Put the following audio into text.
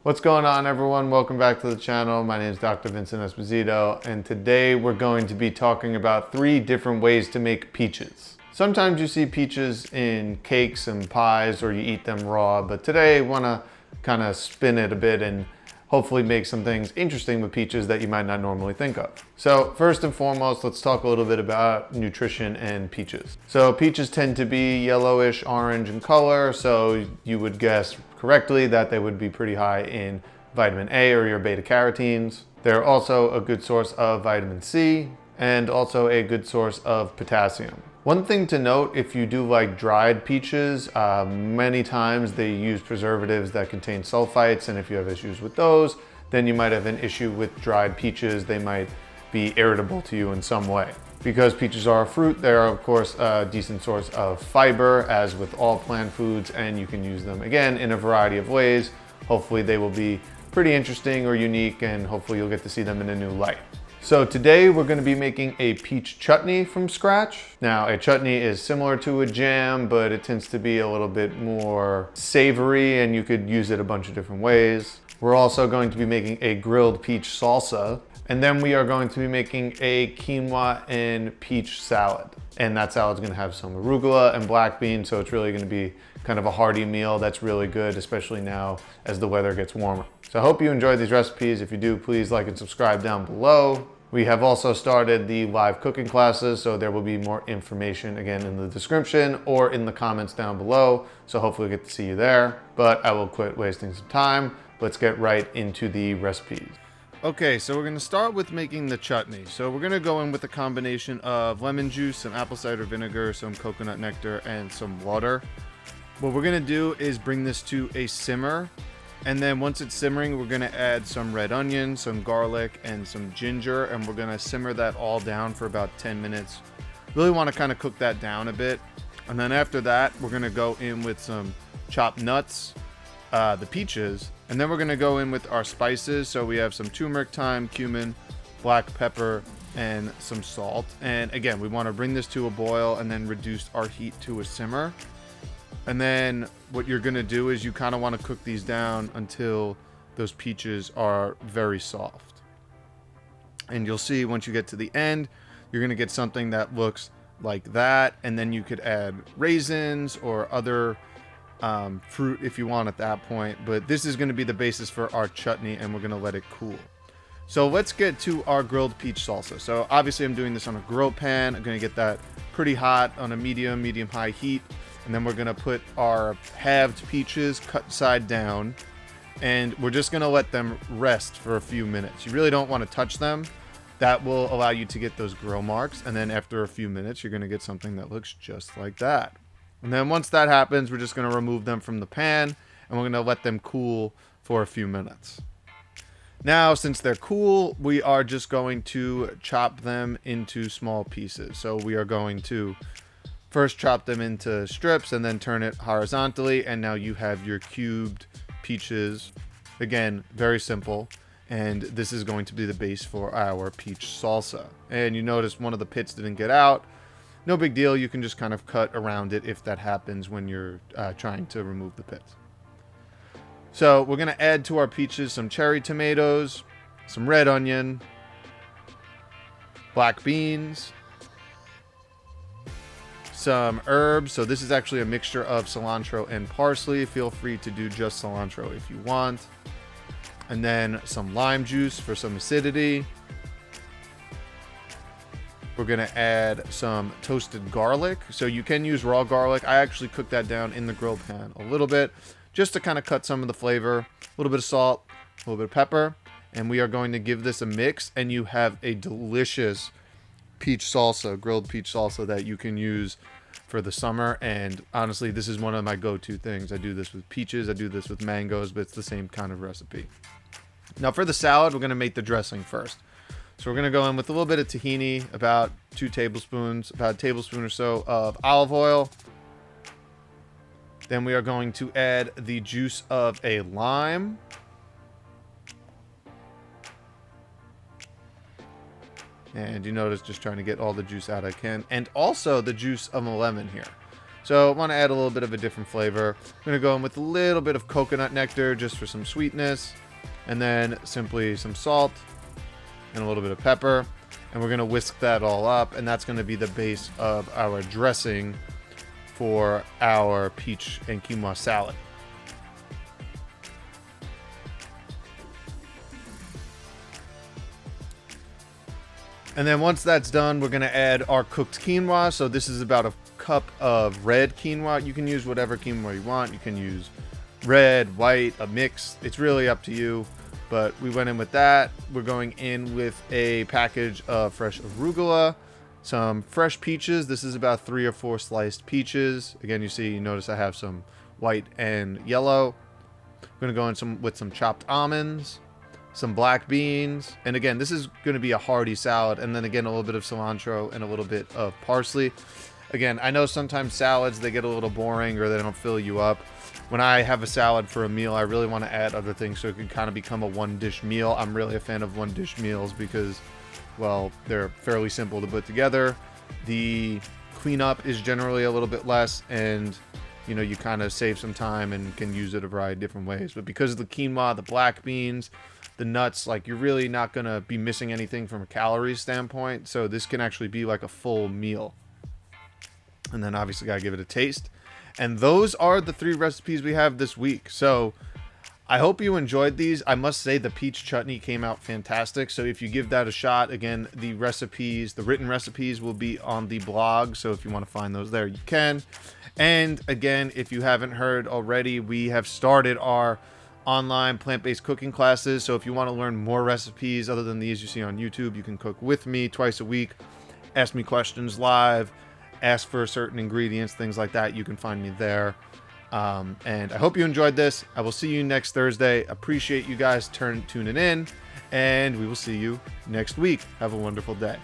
What's going on, everyone? Welcome back to the channel. My name is Dr. Vincent Esposito, and today we're going to be talking about 3 different ways to make peaches. Sometimes you see peaches in cakes and pies, or you eat them raw, but today I want to kind of spin it a bit and hopefully make some things interesting with peaches that you might not normally think of. So first and foremost, let's talk a little bit about nutrition and peaches. So peaches tend to be yellowish orange in color, so you would guess correctly that they would be pretty high in vitamin A or your beta carotenes. They're also a good source of vitamin C and also a good source of potassium. One thing to note, if you do like dried peaches, many times they use preservatives that contain sulfites, and if you have issues with those, then you might have an issue with dried peaches. They might be irritable to you in some way. Because peaches are a fruit, they are of course a decent source of fiber, as with all plant foods, and you can use them again in a variety of ways. Hopefully they will be pretty interesting or unique, and hopefully you'll get to see them in a new light. So today we're going to be making a peach chutney from scratch. Now, a chutney is similar to a jam, but it tends to be a little bit more savory, and you could use it a bunch of different ways. We're also going to be making a grilled peach salsa, and then we are going to be making a quinoa and peach salad. And that salad's going to have some arugula and black beans, so it's really going to be kind of a hearty meal that's really good, especially now as the weather gets warmer. So I hope you enjoyed these recipes. If you do, please like and subscribe down below. We have also started the live cooking classes, so there will be more information again in the description or in the comments down below. So hopefully we'll get to see you there, but I will quit wasting some time. Let's get right into the recipes. Okay, so we're gonna start with making the chutney. So we're gonna go in with a combination of lemon juice, some apple cider vinegar, some coconut nectar, and some water. What we're gonna do is bring this to a simmer. And then once it's simmering, we're gonna add some red onion, some garlic, and some ginger, and we're gonna simmer that all down for about 10 minutes. Really wanna kind of cook that down a bit. And then after that, we're gonna go in with some chopped nuts, the peaches, and then we're gonna go in with our spices. So we have some turmeric, thyme, cumin, black pepper, and some salt. And again, we wanna bring this to a boil and then reduce our heat to a simmer. And then what you're gonna do is you kind of want to cook these down until those peaches are very soft. And you'll see once you get to the end, you're gonna get something that looks like that. And then you could add raisins or other fruit if you want at that point. But this is gonna be the basis for our chutney, and we're gonna let it cool. So let's get to our grilled peach salsa. So obviously I'm doing this on a grill pan. I'm gonna get that pretty hot on a medium-high heat. And then we're gonna put our halved peaches cut side down, and we're just gonna let them rest for a few minutes. You really don't want to touch them. That will allow you to get those grill marks, and then after a few minutes you're gonna get something that looks just like that. And then once that happens, we're just gonna remove them from the pan, and we're gonna let them cool for a few minutes. Now, since they're cool, we are just going to chop them into small pieces. So we are going to first chop them into strips and then turn it horizontally, and now you have your cubed peaches. Again, very simple, and this is going to be the base for our peach salsa. And you notice one of the pits didn't get out. No big deal, you can just kind of cut around it if that happens when you're trying to remove the pits. So we're gonna add to our peaches some cherry tomatoes, some red onion, black beans, some herbs. So this is actually a mixture of cilantro and parsley. Feel free to do just cilantro if you want. And then some lime juice for some acidity. We're gonna add some toasted garlic. So you can use raw garlic. I actually cooked that down in the grill pan a little bit, just to kind of cut some of the flavor. A little bit of salt, a little bit of pepper. And we are going to give this a mix, and you have a delicious peach salsa, grilled peach salsa that you can use for the summer. And honestly, this is one of my go-to things. I do this with peaches, I do this with mangoes, but it's the same kind of recipe. Now for the salad, we're gonna make the dressing first. So we're gonna go in with a little bit of tahini, about 2 tablespoons, about a tablespoon or so of olive oil. Then we are going to add the juice of a lime. And you notice just trying to get all the juice out I can. And also the juice of a lemon here. So I want to add a little bit of a different flavor. I'm going to go in with a little bit of coconut nectar just for some sweetness. And then simply some salt and a little bit of pepper. And we're going to whisk that all up. And that's going to be the base of our dressing for our peach and quinoa salad. And then once that's done, we're going to add our cooked quinoa. So this is about a cup of red quinoa. You can use whatever quinoa you want. You can use red, white, a mix. It's really up to you. But we went in with that. We're going in with a package of fresh arugula, some fresh peaches. This is about 3 or 4 sliced peaches. Again, you notice I have some white and yellow. We're going to go in with some chopped almonds, some black beans. And again, this is going to be a hearty salad. And then again, a little bit of cilantro and a little bit of parsley. Again, I know sometimes salads, they get a little boring or they don't fill you up. When I have a salad for a meal, I really want to add other things so it can kind of become a one-dish meal. I'm really a fan of one-dish meals because, well, they're fairly simple to put together. The cleanup is generally a little bit less, and you know, you kind of save some time and can use it a variety of different ways. But because of the quinoa, the black beans, the nuts, like, you're really not going to be missing anything from a calories standpoint. So this can actually be like a full meal. And then obviously got to give it a taste. And those are the 3 recipes we have this week. So I hope you enjoyed these. I must say the peach chutney came out fantastic. So if you give that a shot, again, the recipes, the written recipes will be on the blog. So if you want to find those there, you can. And again, if you haven't heard already, we have started our online plant-based cooking classes. So if you want to learn more recipes other than these you see on YouTube, you can cook with me twice a week. Ask me questions live. Ask for certain ingredients, things like that. You can find me there. And I hope you enjoyed this. I will see you next Thursday. Appreciate you guys tuning in, and we will see you next week. Have a wonderful day.